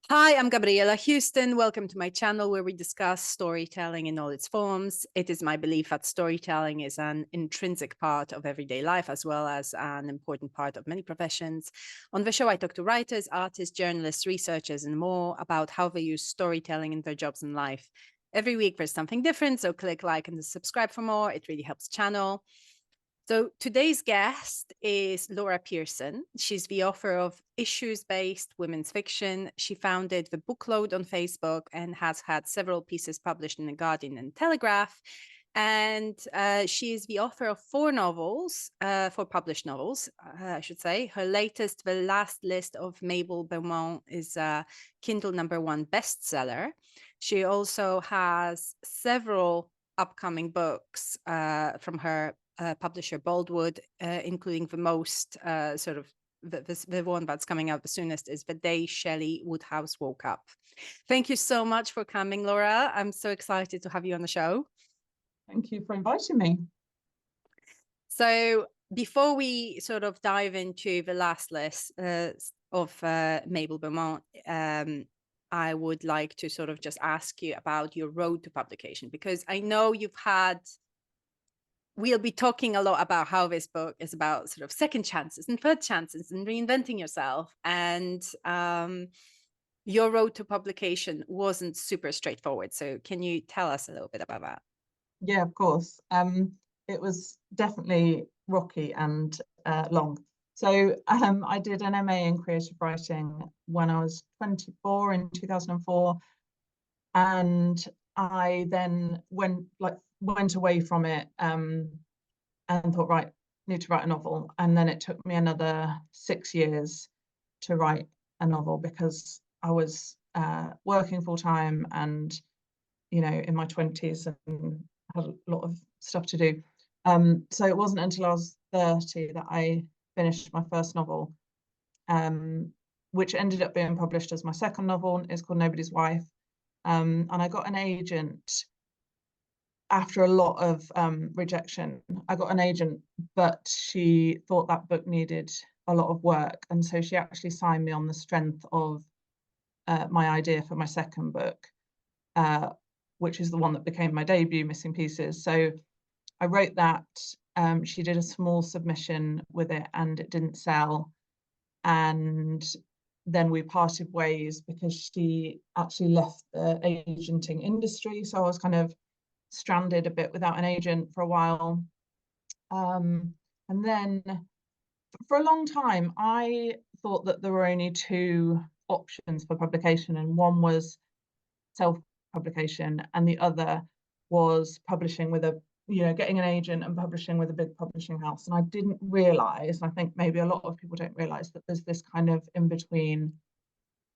Hi, I'm Gabriela Houston. Welcome to my channel where we discuss storytelling in all its forms. It is my belief that storytelling is an intrinsic part of everyday life as well as an important part of many professions. On the show, I talk to writers, artists, journalists, researchers, and more about how they use storytelling in their jobs and life. Every week there's something different, so click like and subscribe for more. It really helps the channel. So today's guest is Laura Pearson. She's the author of issues-based women's fiction. She founded the Bookload on Facebook and has had several pieces published in The Guardian and Telegraph. And she is the author of 4 novels, 4 published novels, I should say. Her latest, The Last List of Mabel Beaumont, is a Kindle #1 bestseller. She also has several upcoming books from her publisher Boldwood, including the most sort of the one that's coming out the soonest is The Day Shelley Woodhouse Woke Up. Thank you so much for coming, Laura. I'm so excited to have you on the show. Thank you for inviting me. So before we sort of dive into the last list of Mabel Beaumont, I would like to sort of just ask you about your road to publication, because I know we'll be talking a lot about how this book is about sort of second chances and third chances and reinventing yourself. And your road to publication wasn't super straightforward. So can you tell us a little bit about that? Yeah, of course. It was definitely rocky and long. So I did an MA in creative writing when I was 24 in 2004. And I then went away from it and thought, right, need to write a novel. And then it took me another 6 years to write a novel because I was working full time and, in my 20s and had a lot of stuff to do. So it wasn't until I was 30 that I finished my first novel, which ended up being published as my second novel. It's called Nobody's Wife. And I got an agent after a lot of rejection. I got an agent, but she thought that book needed a lot of work. And so she actually signed me on the strength of my idea for my second book, which is the one that became my debut, Missing Pieces. So I wrote that. She did a small submission with it and it didn't sell. And then we parted ways because she actually left the agenting industry. So I was kind of stranded a bit without an agent for a while. And then for a long time, I thought that there were only 2 options for publication, and one was self-publication and the other was publishing with getting an agent and publishing with a big publishing house. And I didn't realize, and I think maybe a lot of people don't realize, that there's this kind of in between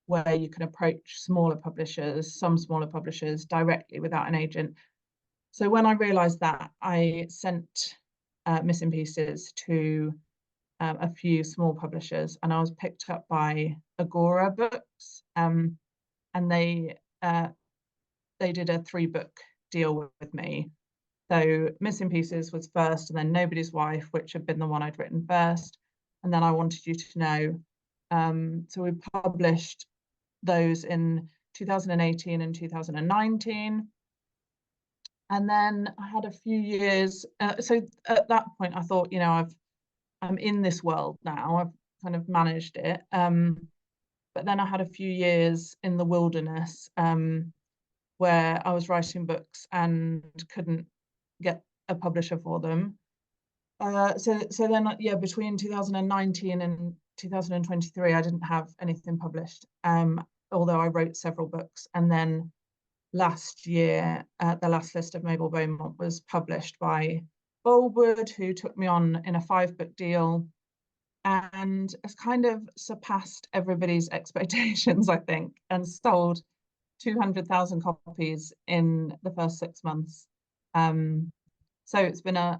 where you can approach some smaller publishers directly without an agent. So when I realized that, I sent Missing Pieces to a few small publishers, and I was picked up by Agora Books, and they did a 3-book deal with me. So Missing Pieces was first, and then Nobody's Wife, which had been the one I'd written first, and then I Wanted You to Know. So we published those in 2018 and 2019. And then I had a few years. So at that point, I thought, I'm in this world now. I've kind of managed it. But then I had a few years in the wilderness where I was writing books and couldn't get a publisher for them. So then, between 2019 and 2023, I didn't have anything published, although I wrote several books. And then last year, The Last List of Mabel Beaumont was published by Boldwood, who took me on in a 5-book deal, and has kind of surpassed everybody's expectations, I think, and sold 200,000 copies in the first 6 months. So it's been a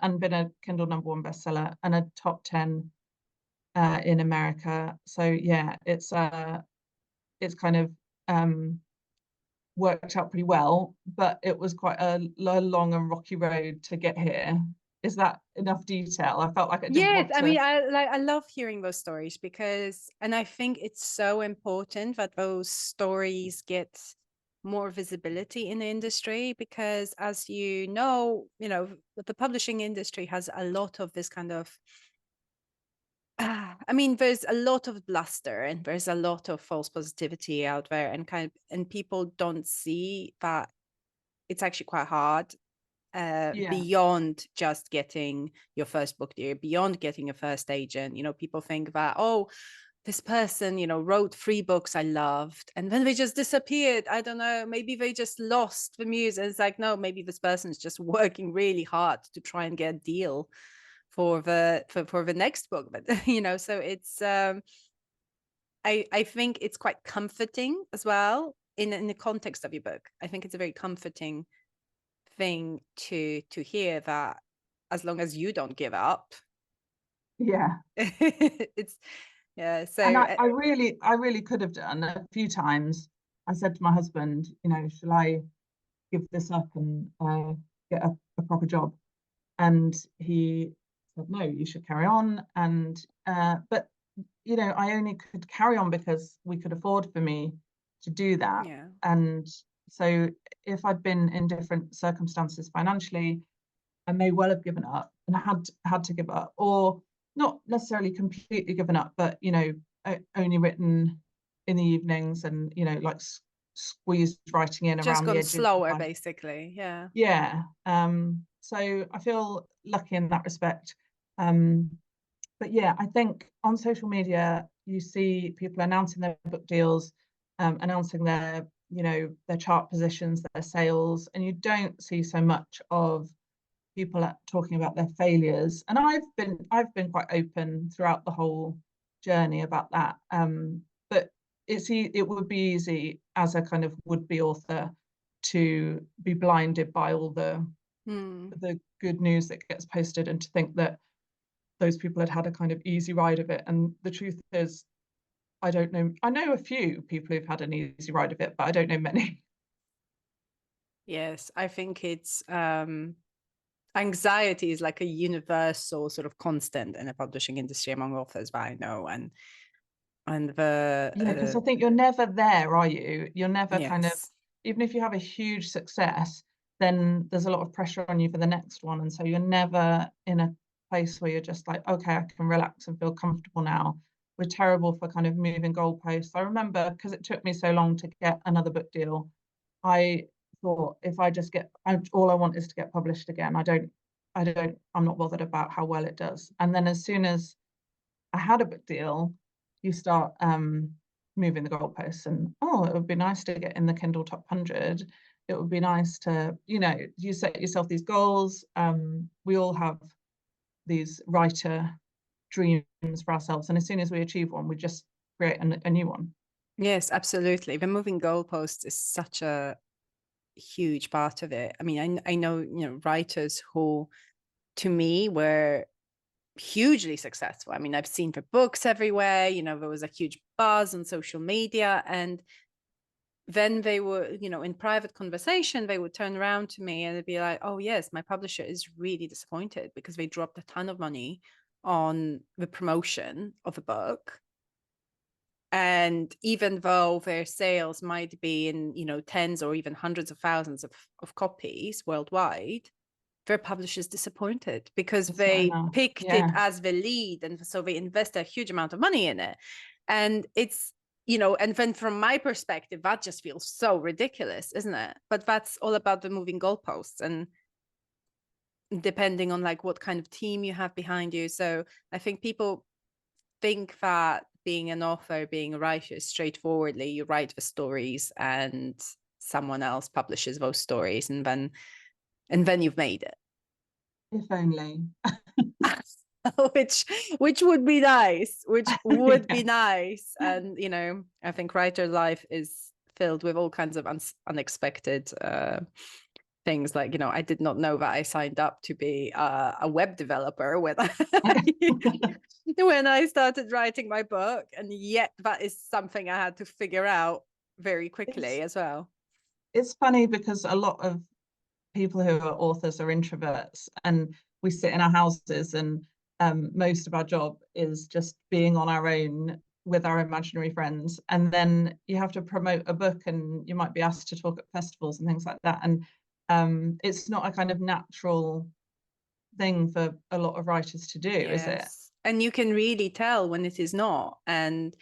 Kindle #1 bestseller and a top 10 in America. So yeah, it's kind of worked out pretty well, but it was quite a long and rocky road to get here. Is that enough detail? I felt like I didn't Yes, want I to. mean, I love hearing those stories because, and I think it's so important that those stories get more visibility in the industry because, as the publishing industry has a lot of this kind of, I mean, there's a lot of bluster and there's a lot of false positivity out there, and and people don't see that it's actually quite hard Yeah, beyond just getting your first book deal, beyond getting a first agent. People think that, oh, this person, wrote 3 books I loved, and then they just disappeared. I don't know, maybe they just lost the muse. And it's like, no, maybe this person is just working really hard to try and get a deal for the next book. But so it's I think it's quite comforting as well in the context of your book. I think it's a very comforting thing to hear that as long as you don't give up. yeah. It's yeah. So And I really could have done a few times. I said to my husband, shall I give this up and get a proper job? And he said, no, you should carry on. And but I only could carry on because we could afford for me to do that. yeah. And so if I'd been in different circumstances financially, I may well have given up and had to give up, or not necessarily completely given up, but only written in the evenings and like squeezed writing in Just around the gone edges if slower, I basically. Yeah. yeah. So I feel lucky in that respect. Um, but yeah, I think on social media you see people announcing their book deals, announcing their chart positions, their sales, and you don't see so much of people talking about their failures. And I've been quite open throughout the whole journey about that. But it would be easy as a kind of would-be author to be blinded by all Hmm. the good news that gets posted and to think that those people had a kind of easy ride of it. And the truth is, I don't know. I know a few people who've had an easy ride of it, but I don't know many. Yes, I think it's anxiety is like a universal sort of constant in the publishing industry among authors that I know, and Yeah, because I the think you're never there, are you? You're never kind of, yes. even if you have a huge success, then there's a lot of pressure on you for the next one. And so you're never in a place where you're just like, okay, I can relax and feel comfortable now. We're terrible for kind of moving goalposts. I remember because it took me so long to get another book deal, I thought if I just all I want is to get published again. I'm not bothered about how well it does. And then as soon as I had a book deal, you start moving the goalposts, and oh, it would be nice to get in the Kindle top 100. It would be nice to, you set yourself these goals. We all have these writer dreams for ourselves, and as soon as we achieve one, we just create a new one. Yes, absolutely. The moving goalposts is such a huge part of it. I mean, I know, writers who, to me, were hugely successful. I mean, I've seen their books everywhere. There was a huge buzz on social media, and then they were, in private conversation, they would turn around to me and they'd be like, oh yes, my publisher is really disappointed because they dropped a ton of money on the promotion of the book. And even though their sales might be in, tens or even hundreds of thousands of copies worldwide, their publishers disappointed because It's not they enough. picked it Yeah, as the lead, and so they invest a huge amount of money in it. And it's, and then from my perspective, that just feels so ridiculous, isn't it? But that's all about the moving goalposts, and depending on like what kind of team you have behind you. So I think people think that being an author, being a writer is straightforwardly, you write the stories and someone else publishes those stories, and then you've made it. if only. which would be nice, Yeah. and I think writer life is filled with all kinds of unexpected things. Like, I did not know that I signed up to be a web developer when when I started writing my book, and yet that is something I had to figure out very quickly It's as well. it's funny because a lot of people who are authors are introverts, and we sit in our houses, and most of our job is just being on our own with our imaginary friends. And then you have to promote a book, and you might be asked to talk at festivals and things like that. And it's not a kind of natural thing for a lot of writers to do, is it? Yes. And you can really tell when it is not. And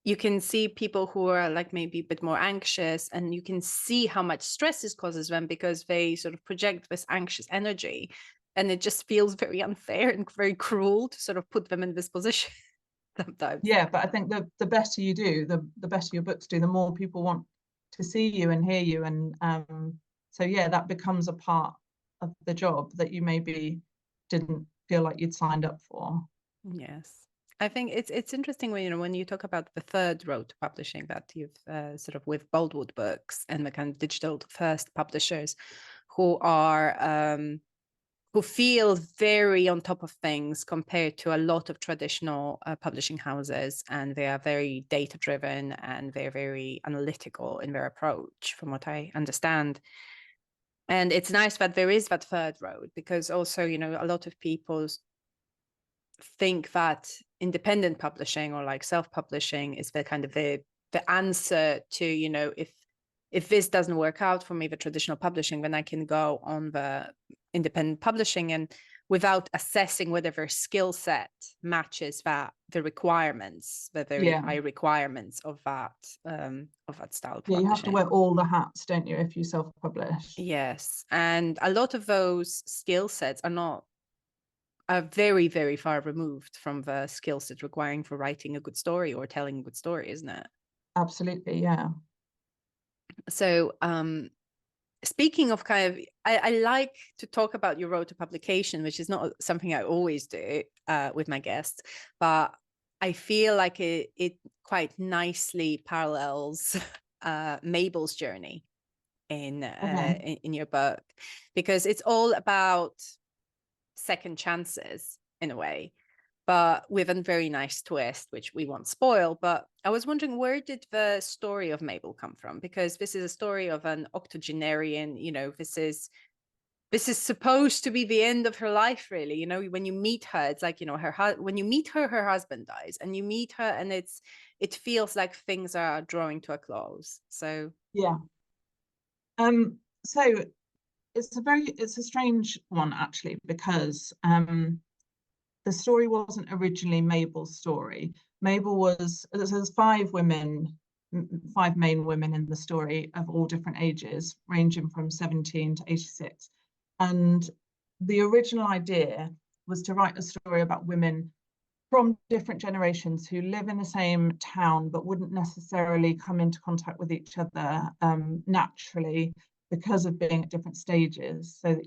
you can see people who are like maybe a bit more anxious, and you can see how much stress this causes them because they sort of project this anxious energy. And it just feels very unfair and very cruel to sort of put them in this position sometimes. Yeah, but I think the better you do, the better your books do, the more people want to see you and hear you. And so yeah, that becomes a part of the job that you maybe didn't feel like you'd signed up for. Yes. I think it's interesting when, when you talk about the third road to publishing that you've sort of with Boldwood Books and the kind of digital first publishers who are who feel very on top of things compared to a lot of traditional publishing houses, and they are very data driven and they're very analytical in their approach, from what I understand. And it's nice that there is that third road, because also, a lot of people think that independent publishing or like self-publishing is the kind of the answer to, if this doesn't work out for me, the traditional publishing, then I can go on the independent publishing, and without assessing whether their skill set matches the requirements, the very Yeah, high requirements of that style of yeah, you have to wear publishing. all the hats, don't you, if you self-publish? Yes, and a lot of those skill sets are very, very far removed from the skill set requiring for writing a good story or telling a good story, isn't it? Absolutely, yeah. So speaking of kind of, I like to talk about your road to publication, which is not something I always do with my guests, but I feel like it quite nicely parallels Mabel's journey in, Okay. in your book, because it's all about second chances in a way, but with a very nice twist, which we won't spoil. But I was wondering, where did the story of Mabel come from? Because this is a story of an octogenarian, this is supposed to be the end of her life, really. When you meet her, it's like, when you meet her, her husband dies, and you meet her, and it feels like things are drawing to a close. So Yeah. So it's a strange one, actually, because the story wasn't originally Mabel's story. Mabel was, there's five main women in the story of all different ages, ranging from 17 to 86. And the original idea was to write a story about women from different generations who live in the same town but wouldn't necessarily come into contact with each other naturally because of being at different stages. So that,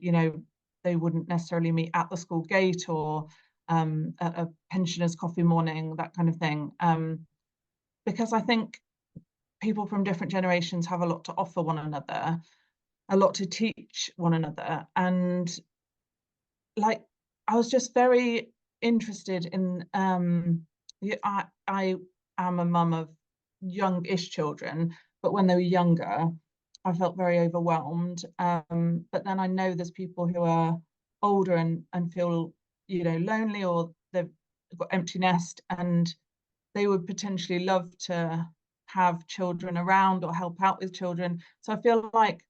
they wouldn't necessarily meet at the school gate or at a pensioners' coffee morning, that kind of thing. Because I think people from different generations have a lot to offer one another, a lot to teach one another. And like, I was just very interested in, I am a mum of youngish children, but when they were younger, I felt very overwhelmed. But then I know there's people who are older and feel, lonely, or they've got empty nest, and they would potentially love to have children around or help out with children. So I feel like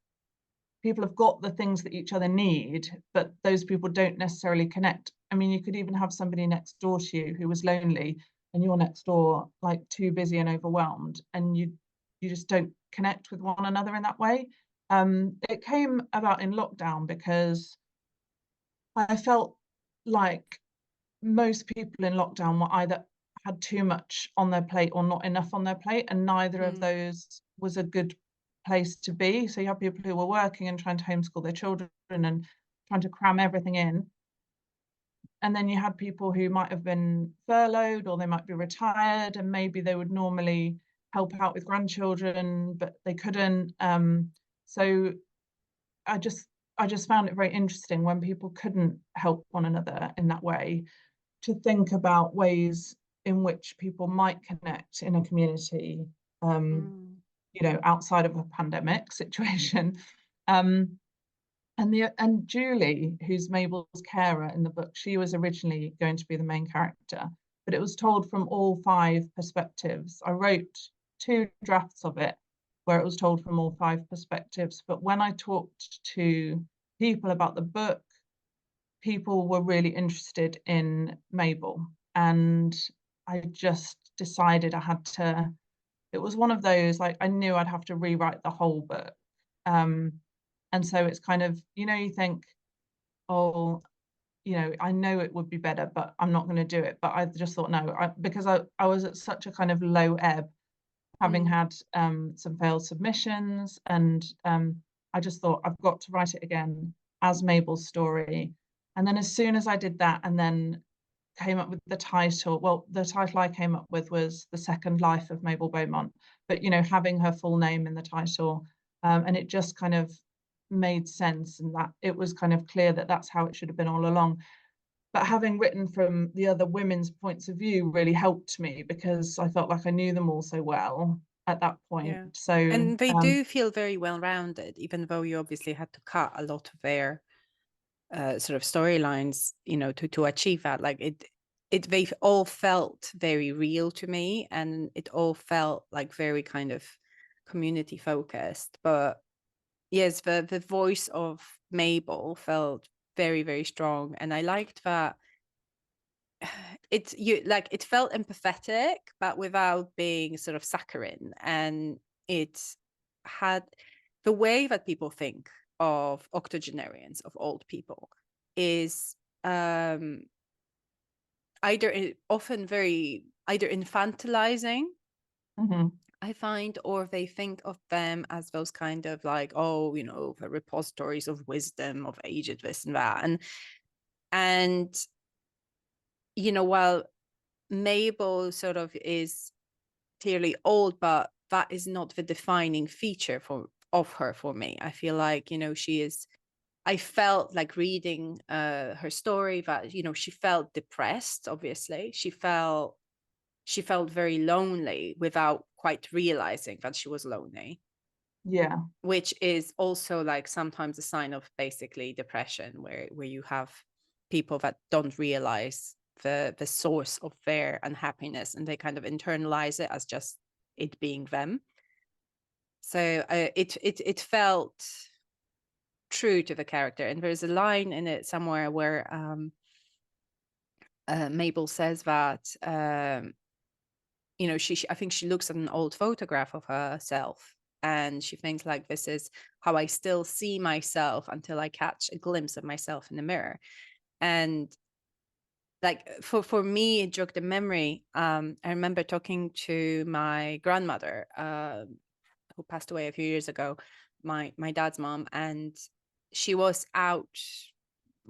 people have got the things that each other need, but those people don't necessarily connect. I mean, you could even have somebody next door to you who was lonely, and you're next door, like, too busy and overwhelmed, and you just don't connect with one another in that way. It came about in lockdown because I felt like most people in lockdown were either had too much on their plate or not enough on their plate, and neither of those was a good place to be. So you have people who were working and trying to homeschool their children and trying to cram everything in. And then you had people who might have been furloughed, or they might be retired, and maybe they would normally help out with grandchildren, but they couldn't. So I just found it very interesting when people couldn't help one another in that way, to think about ways in which people might connect in a community, mm, outside of a pandemic situation. Um, And Julie, who's Mabel's carer in the book, she was originally going to be the main character, but it was told from all five perspectives. I wrote two drafts of it where it was told from all five perspectives. But when I talked to people about the book, people were really interested in Mabel. And I just decided I had to, it was one of those, like, I knew I'd have to rewrite the whole book. And so it's kind of, you think, oh, I know it would be better, but I'm not going to do it. But I just thought, no, because I was at such a kind of low ebb, having Mm. had some failed submissions. And I just thought, I've got to write it again as Mabel's story. And then as soon as I did that, and then came up with the title, well, the title I came up with was The Second Life of Mabel Beaumont, but having her full name in the title, and it just kind of made sense, and that it was kind of clear that that's how it should have been all along. But having written from the other women's points of view really helped me, because I felt like I knew them all so well at that point. Yeah. So And they do feel very well rounded, even though you obviously had to cut a lot of their sort of storylines, to achieve that. Like they all felt very real to me, and it all felt like very kind of community focused. But yes, the voice of Mabel felt very, very strong, and I liked that it felt empathetic, but without being sort of saccharine, and it had the way that people think of octogenarians, of old people, is often very either infantilizing, mhm, I find, or they think of them as those kind of like, oh, the repositories of wisdom of aged this and that, and while Mabel sort of is clearly old, but that is not the defining feature of her for me. I feel like, she is, I felt like reading her story that, she felt depressed, obviously. She felt very lonely without quite realizing that she was lonely, yeah, which is also like sometimes a sign of basically depression, where you have people that don't realize the source of their unhappiness, and they kind of internalize it as just it being them. So it felt true to the character, and there's a line in it somewhere where Mabel says that I think she looks at an old photograph of herself, and she thinks like, this is how I still see myself until I catch a glimpse of myself in the mirror. And like for me, it jogged a memory. I remember talking to my grandmother, who passed away a few years ago, my dad's mom, and she was out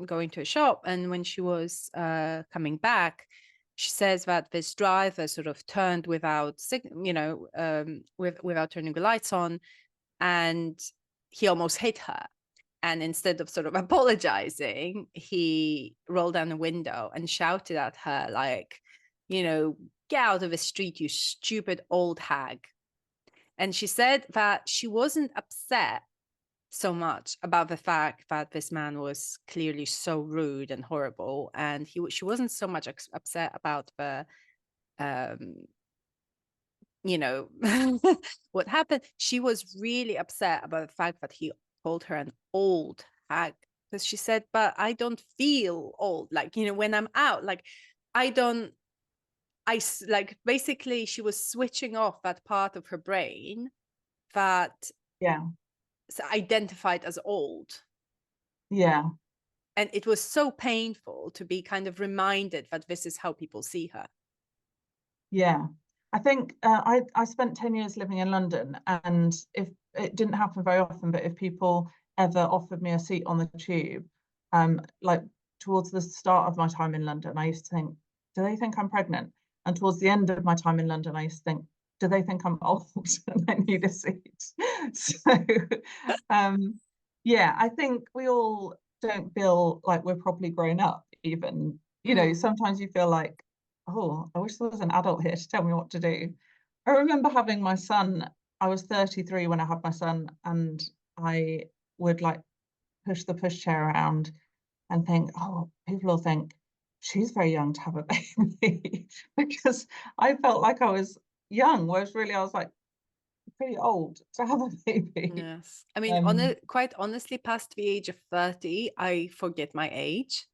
going to a shop, and when she was coming back, she says that this driver sort of turned without without turning the lights on, and he almost hit her. And instead of sort of apologizing, he rolled down the window and shouted at her like, get out of the street, you stupid old hag. And she said that she wasn't upset so much about the fact that this man was clearly so rude and horrible, and she wasn't so much upset about the um you know what happened. She was really upset about the fact that he called her an old hag, because she said, but I don't feel old, like, when I'm out, like, I don't like, basically she was switching off that part of her brain that yeah, identified as old. yeah, And it was so painful to be kind of reminded that this is how people see her. yeah. I think I spent 10 years living in London, and if it didn't happen very often, but if people ever offered me a seat on the tube, like towards the start of my time in London, I used to think, do they think I'm pregnant? And towards the end of my time in London, I used to think, do they think I'm old and I need a seat? So, yeah, I think we all don't feel like we're properly grown up, even. Mm. Sometimes you feel like, oh, I wish there was an adult here to tell me what to do. I remember having my son. I was 33 when I had my son, and I would like push the pushchair around and think, oh, people will think she's very young to have a baby because I felt like I was young, whereas really I was like pretty old to have a baby. Yes. I mean, Um, quite honestly, past the age of 30, I forget my age.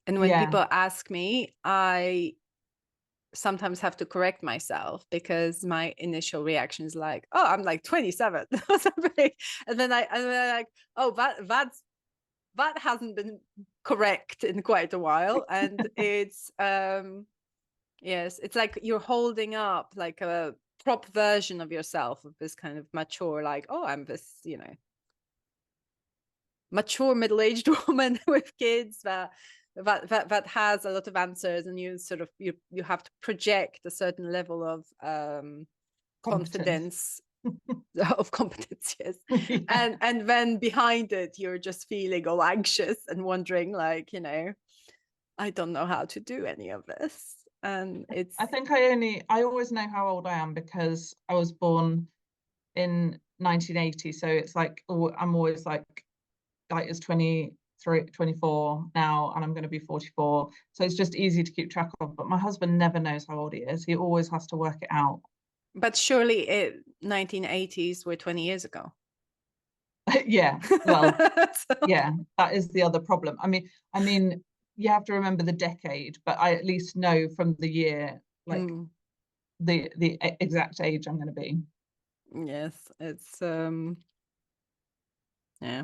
And when yeah, people ask me, I sometimes have to correct myself because my initial reaction is like, oh, I'm like 27 or something. And then I'm like, oh, that hasn't been correct in quite a while. And it's yes, it's like you're holding up like a prop version of yourself, of this kind of mature, like, oh, I'm this, mature middle-aged woman with kids that has a lot of answers, and you sort of you have to project a certain level of competence. confidence of competence, yes. Yeah. And then behind it you're just feeling all anxious and wondering, like, I don't know how to do any of this. And it's I think I always know how old I am because I was born in 1980. So it's like, I'm always like it's 23, 24 now, and I'm going to be 44. So it's just easy to keep track of. But my husband never knows how old he is. He always has to work it out. but surely 1980s were 20 years ago. Yeah, well, So, yeah, that is the other problem. I mean, you have to remember the decade, but I at least know from the year, like the exact age I'm going to be. yes, it's yeah.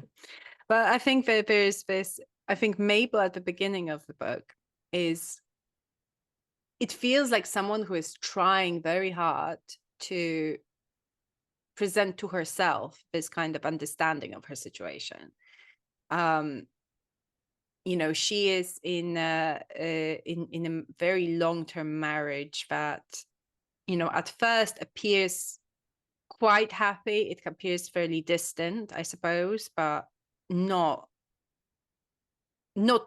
But I think that there's this, I think Mabel at the beginning of the book is, it feels like someone who is trying very hard to present to herself this kind of understanding of her situation. Um, she is in a very long-term marriage that, at first appears quite happy. It appears fairly distant, I suppose, but not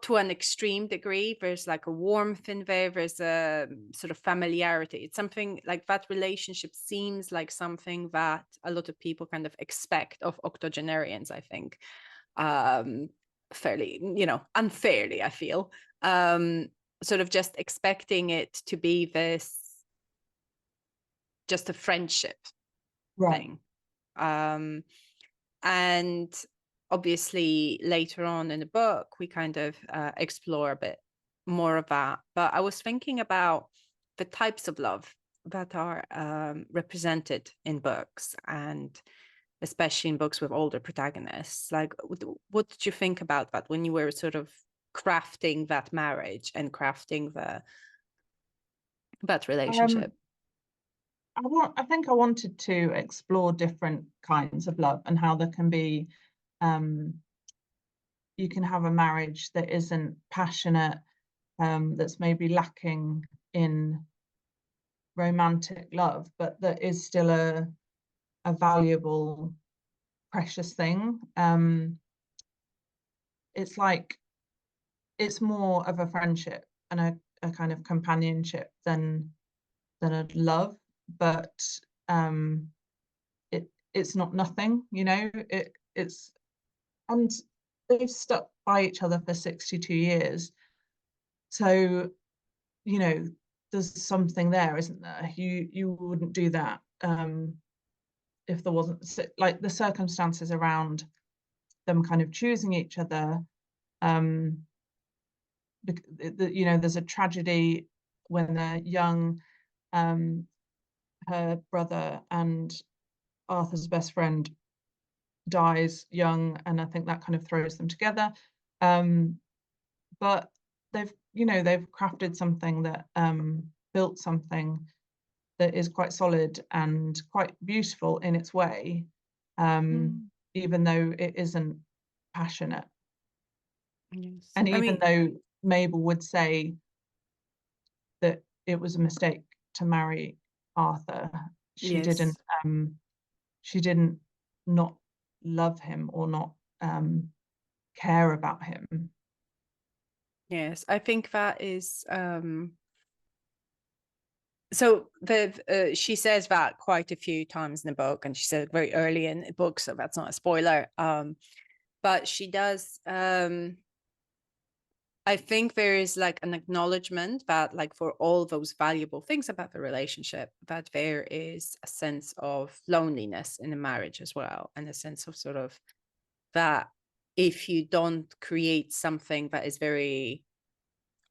to an extreme degree. There's like a warmth in there. There's a sort of familiarity. It's something like that. Relationship seems like something that a lot of people kind of expect of octogenarians, I think. Fairly, unfairly, I feel. Sort of just expecting it to be this, just a friendship Right. thing. And obviously later on in the book we kind of explore a bit more of that. But I was thinking about the types of love that are represented in books, and especially in books with older protagonists. Like, what did you think about that when you were sort of crafting that marriage and crafting that relationship? Um, I think I wanted to explore different kinds of love and how there can be, um, you can have a marriage that isn't passionate, that's maybe lacking in romantic love, but that is still a valuable, precious thing. It's like it's more of a friendship and a kind of companionship than a love, but um, it's not nothing, it's and they've stuck by each other for 62 years. So, there's something there, isn't there? You wouldn't do that if there wasn't, like, the circumstances around them kind of choosing each other. Um, there's a tragedy when they're young. Her brother and Arthur's best friend dies young, and I think that kind of throws them together. But they've crafted something that built something that is quite solid and quite beautiful in its way, Mm, even though it isn't passionate. yes. And I even mean, though Mabel would say that it was a mistake to marry Arthur, she didn't yes. um, she didn't not love him or not care about him. Yes, I think that is so she says that quite a few times in the book, and she said very early in the book, so that's not a spoiler. but she does, I think there is like an acknowledgement that, like, for all those valuable things about the relationship, that there is a sense of loneliness in a marriage as well, and a sense of sort of that if you don't create something that is very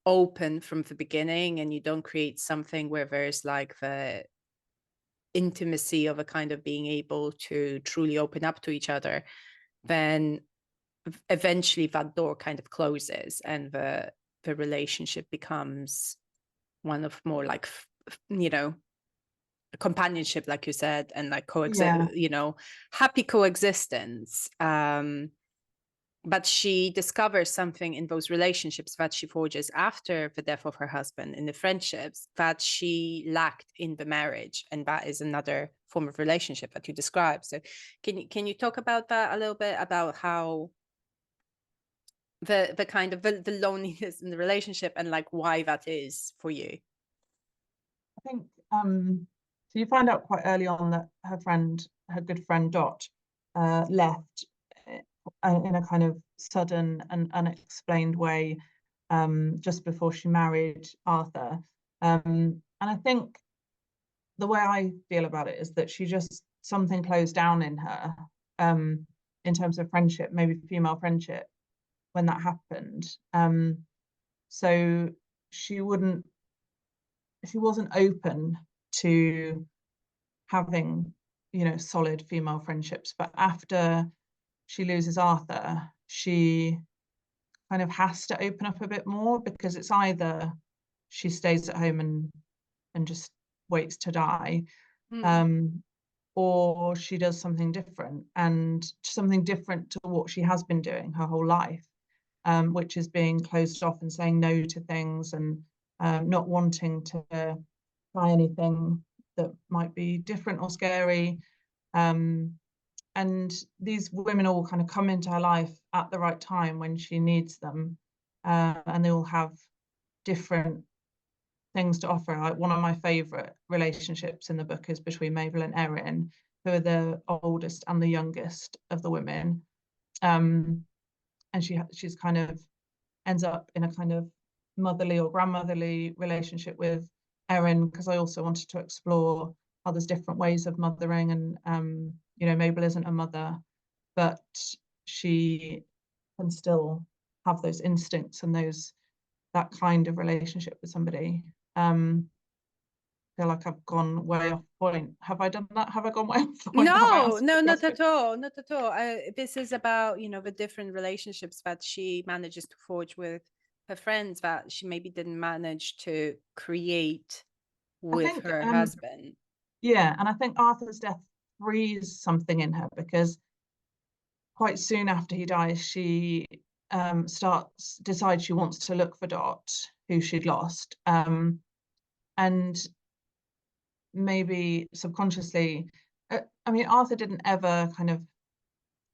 open from the beginning, and you don't create something where there's like the intimacy of a kind of being able to truly open up to each other, then eventually that door kind of closes, and the relationship becomes one of more like companionship, like you said, and like Yeah, happy coexistence. But she discovers something in those relationships that she forges after the death of her husband, in the friendships, that she lacked in the marriage, and that is another form of relationship that you describe. So can you talk about that a little bit, about how the kind of the loneliness in the relationship, and like why that is for you? I think so you find out quite early on that her good friend Dot, left in a kind of sudden and unexplained way, just before she married Arthur. And I think the way I feel about it is that something closed down in her, in terms of friendship, maybe female friendship, when that happened. So she wouldn't she wasn't open to having, solid female friendships. But after she loses Arthur, she kind of has to open up a bit more, because it's either she stays at home and just waits to die, Mm. um, or she does something different, and something different to what she has been doing her whole life, which is being closed off and saying no to things, and not wanting to try anything that might be different or scary. Um, and these women all kind of come into her life at the right time when she needs them, and they all have different things to offer. Like, one of my favorite relationships in the book is between Mabel and Erin, who are the oldest and the youngest of the women. And she's kind of ends up in a kind of motherly or grandmotherly relationship with Erin, because I also wanted to explore how there's different ways of mothering, and Mabel isn't a mother, but she can still have those instincts and that kind of relationship with somebody. I feel like I've gone way off point. Have I done that? Have I gone way off point? Have I No, answered no, the not at question? all, not at all. This is about, the different relationships that she manages to forge with her friends, that she maybe didn't manage to create I with think, her husband. yeah, and I think Arthur's death frees something in her, because quite soon after he dies, she decides she wants to look for Dot, who she'd lost, and maybe subconsciously, I mean, Arthur didn't ever kind of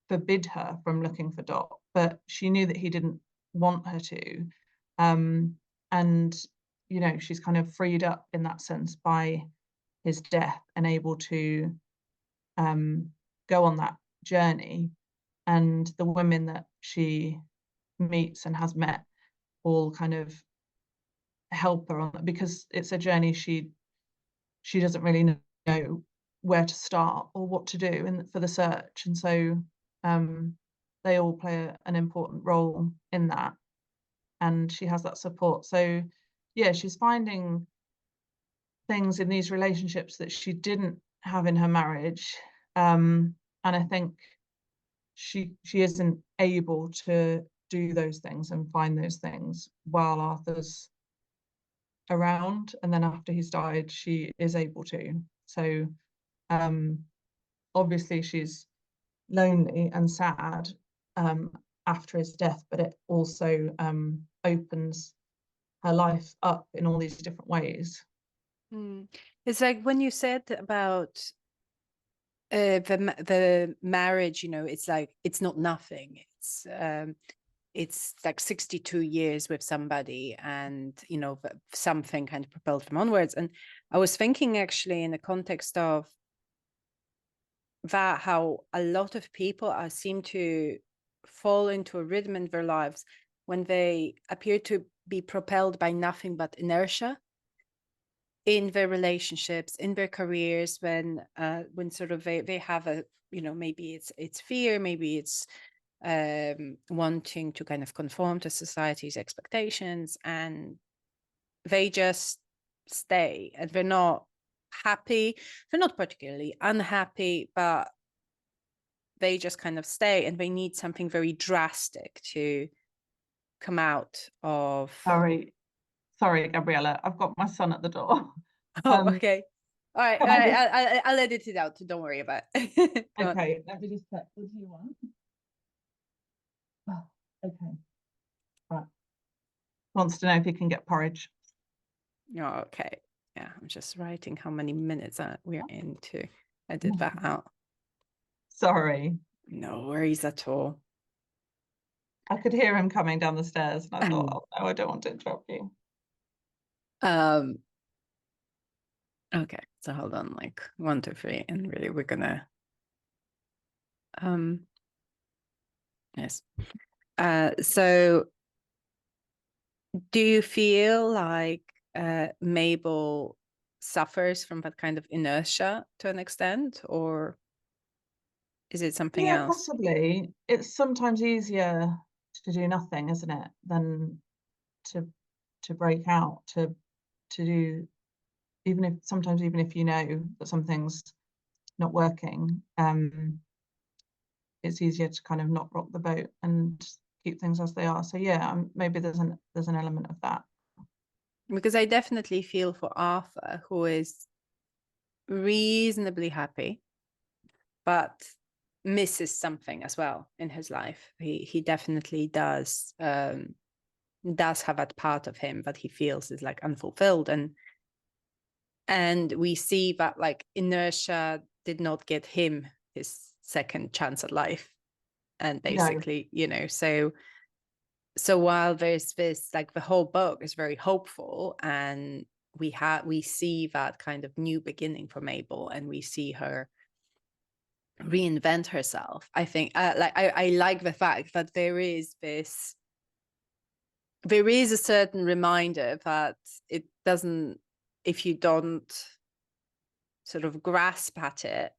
forbid her from looking for Dot, but she knew that he didn't want her to, and she's kind of freed up in that sense by his death, and able to go on that journey. And the women that she meets and has met all kind of help her on that, because it's a journey she doesn't really know where to start or what to do for the search. And so they all play an important role in that, and she has that support. So yeah, she's finding things in these relationships that she didn't have in her marriage, and I think she isn't able to do those things and find those things while Arthur's around, and then after he's died she is able to. So obviously she's lonely and sad after his death, but it also opens her life up in all these different ways. Mm. It's like when you said about the marriage, it's like it's not nothing. It's like 62 years with somebody, and something kind of propelled them onwards. And I was thinking, actually, in the context of that, how a lot of people seem to fall into a rhythm in their lives when they appear to be propelled by nothing but inertia in their relationships, in their careers, when sort of they have a, maybe it's fear, maybe it's wanting to kind of conform to society's expectations, and they just stay, and they're not happy, they're not particularly unhappy, but they just kind of stay, and they need something very drastic to come out of. Sorry, Gabriela, I've got my son at the door. Oh, okay. All right, Can I just... I'll edit it out, don't worry about it. Okay, let me just check. What do you want? Oh, okay. Right. Wants to know if he can get porridge. Oh, okay. Yeah, I'm just writing how many minutes we're into. I did that out. Sorry. No worries at all. I could hear him coming down the stairs, and I thought, oh no, I don't want to interrupt you. Okay, so hold on, like 1, 2, 3, and really we're gonna yes. So do you feel like Mabel suffers from that kind of inertia to an extent, or is it something Yeah, else? possibly. It's sometimes easier to do nothing, isn't it, than to break out, to do, even if you know that something's not working, it's easier to kind of not rock the boat and keep things as they are. So yeah, maybe there's an element of that. Because I definitely feel for Arthur, who is reasonably happy, but misses something as well in his life. He definitely does have that part of him that he feels is like unfulfilled, and we see that like inertia did not get him his second chance at life, and basically, No. so while there's this, like, the whole book is very hopeful, and we see that kind of new beginning for Mabel, and we see her reinvent herself. I think I like the fact that there is a certain reminder that it doesn't, if you don't sort of grasp at it,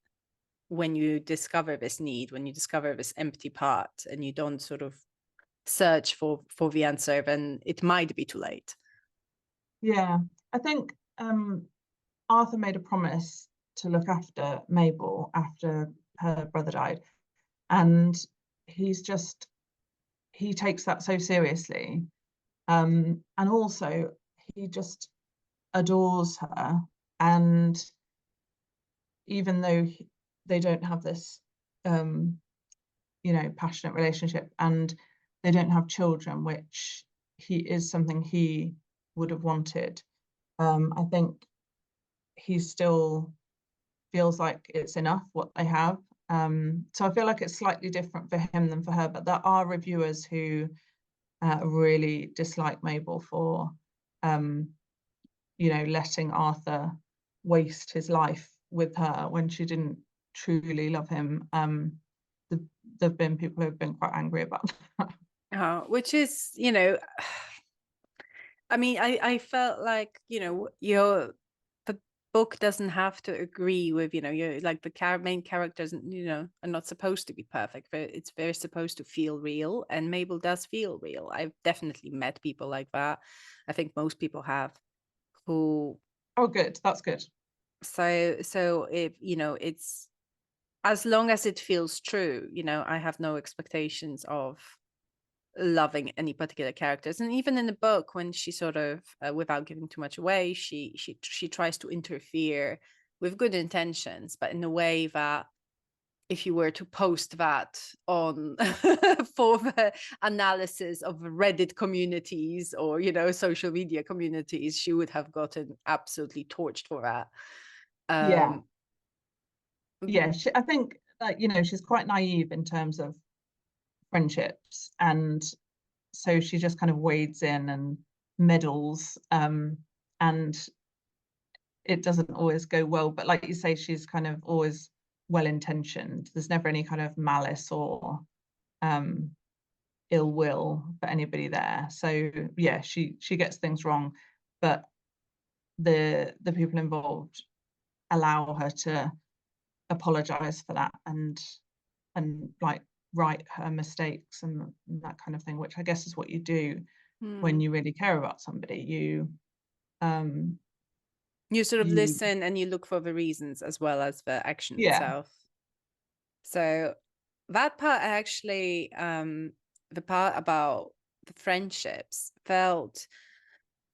when you discover this need, when you discover this empty part, and you don't sort of search for the answer, then it might be too late. Yeah, I think Arthur made a promise to look after Mabel after her brother died, and he takes that so seriously, and also he just adores her, and even though they don't have this passionate relationship, and they don't have children, which is something he would have wanted, I think he still feels like it's enough what they have. So I feel like it's slightly different for him than for her, but there are reviewers who really dislike Mabel for letting Arthur waste his life with her when she didn't truly love him. There've been people who've been quite angry about that. Which is, I mean, I felt like, the book doesn't have to agree with, you're like the main characters, are not supposed to be perfect, but they're supposed to feel real, and Mabel does feel real. I've definitely met people like that. I think most people have, who. Oh, good. That's good. So if, it's, as long as it feels true, I have no expectations of loving any particular characters. And even in the book, when she sort of, without giving too much away, she tries to interfere with good intentions, but in a way that if you were to post that on for the analysis of Reddit communities or social media communities, she would have gotten absolutely torched for that. Yeah. I think she's quite naive in terms of friendships, and so she just kind of wades in and meddles, and it doesn't always go well, but like you say, she's kind of always well intentioned. There's never any kind of malice or ill will for anybody there. So yeah, she gets things wrong, but the people involved allow her to apologize for that and like right her mistakes and that kind of thing, which I guess is what you do when you really care about somebody. You sort of You listen and you look for the reasons as well as the action yeah itself. So that part actually, the part about the friendships felt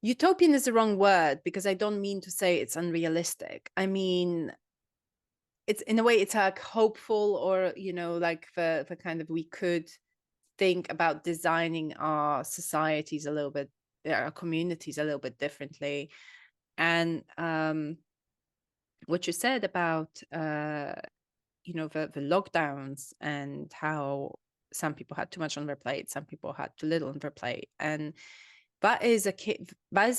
utopian is the wrong word, because I don't mean to say it's unrealistic. I mean, it's in a way it's like hopeful, or like the kind of, we could think about designing our societies a little bit, our communities a little bit differently. And what you said about the lockdowns, and how some people had too much on their plate, some people had too little on their plate, and that is a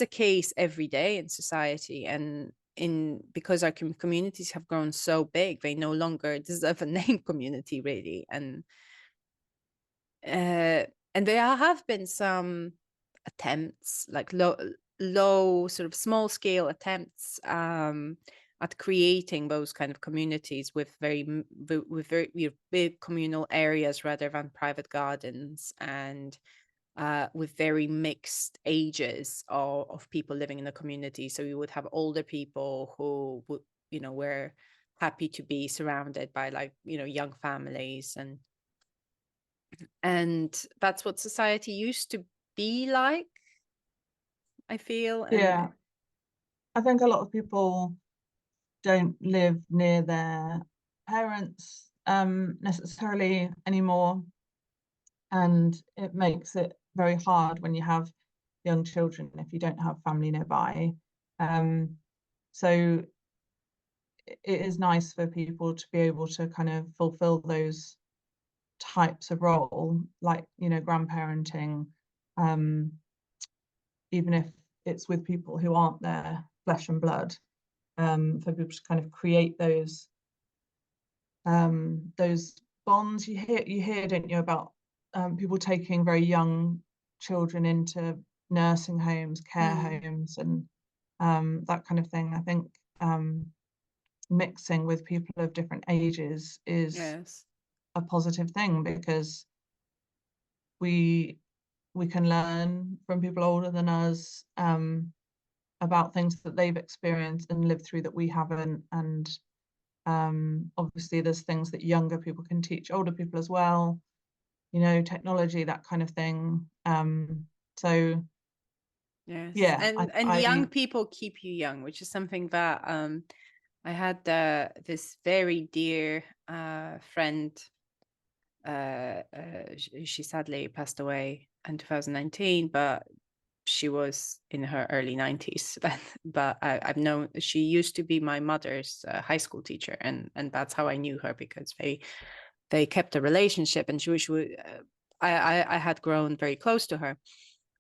case every day in society. And because our communities have grown so big, they no longer deserve a name community, really. And there have been some attempts, like low sort of small scale attempts at creating those kind of communities with very big communal areas rather than private gardens, and with very mixed ages of people living in the community. So you would have older people who would, were happy to be surrounded by, like, young families, and that's what society used to be like, I feel. yeah. And I think a lot of people don't live near their parents necessarily anymore, and it makes it very hard when you have young children if you don't have family nearby. So it is nice for people to be able to kind of fulfill those types of role, like, grandparenting, even if it's with people who aren't their flesh and blood, for people to kind of create those bonds. You hear, don't you, about people taking very young children into nursing homes, care homes, and that kind of thing. I think mixing with people of different ages is yes, a positive thing, because we can learn from people older than us, about things that they've experienced and lived through that we haven't. And obviously there's things that younger people can teach older people as well, technology, that kind of thing. So yes. yeah, And young people keep you young, which is something that I had this very dear friend. She sadly passed away in 2019, but she was in her early 90s. But I've known, she used to be my mother's high school teacher, and that's how I knew her, because they kept a relationship, and I had grown very close to her.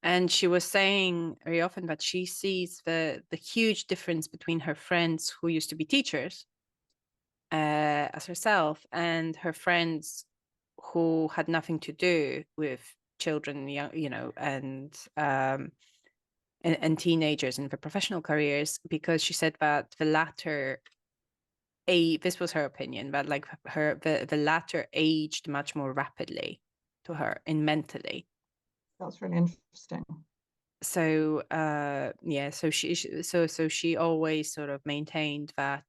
And she was saying very often that she sees the huge difference between her friends who used to be teachers as herself, and her friends who had nothing to do with children, and teenagers in their professional careers, because she said that the latter, this was her opinion, but like the latter aged much more rapidly to her in mentally. that's really interesting. So so she always sort of maintained that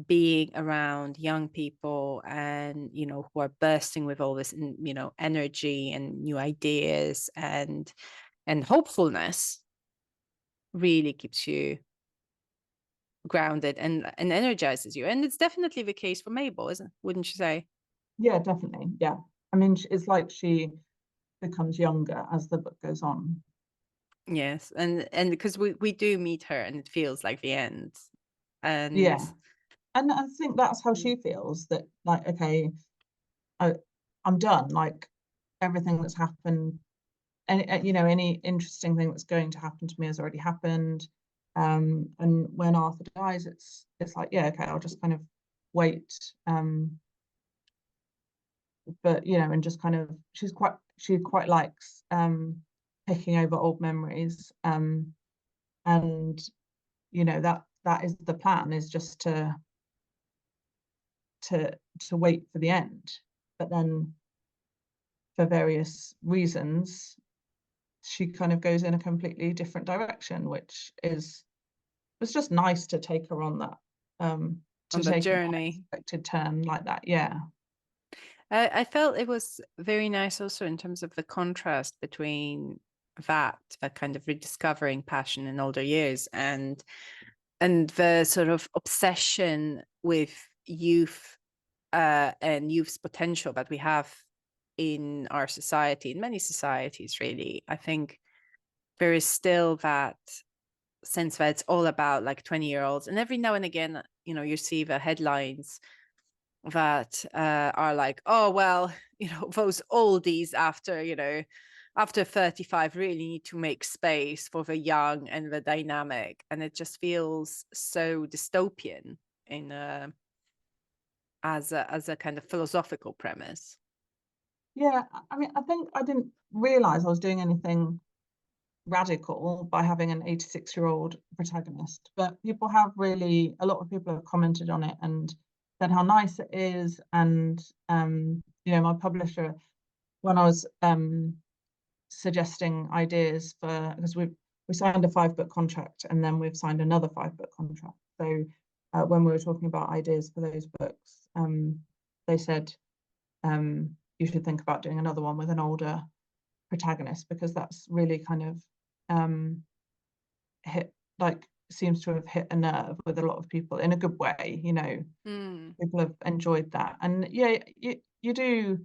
being around young people, and who are bursting with all this energy and new ideas and hopefulness, really keeps you grounded and energizes you. And it's definitely the case for Mabel, wouldn't you say? Yeah, definitely. Yeah, I mean, it's like she becomes younger as the book goes on. Yes, and because we do meet her, and it feels like the end. And Yeah, and I think that's how she feels, that like, okay, I'm done, like everything that's happened, and any interesting thing that's going to happen to me has already happened. And when Arthur dies, it's like, yeah, okay, I'll just kind of wait, but you know, and just kind of she quite likes picking over old memories, and you know, that is the plan, is just to wait for the end. But then for various reasons she kind of goes in a completely different direction, which was just nice to take her on that, to On the take an journey. unexpected turn like that. Yeah. I felt it was very nice also in terms of the contrast between that kind of rediscovering passion in older years, and the sort of obsession with youth, and youth's potential that we have in our society, in many societies, really. I think there is still that sense that it's all about like 20-year-olds, and every now and again, you know, you see the headlines that are like, oh well, you know, those oldies after, you know, after 35 really need to make space for the young and the dynamic, and it just feels so dystopian in as a kind of philosophical premise. Yeah, I mean, I think I didn't realize I was doing anything radical by having an 86-year-old protagonist, but a lot of people have commented on it and said how nice it is. And you know, my publisher, when I was suggesting ideas for, because we signed a 5-book contract, and then we've signed another 5-book contract. So when we were talking about ideas for those books, they said you should think about doing another one with an older protagonist, because that's really kind of hit, like, seems to have hit a nerve with a lot of people in a good way. You know, people have enjoyed that. And yeah, you do.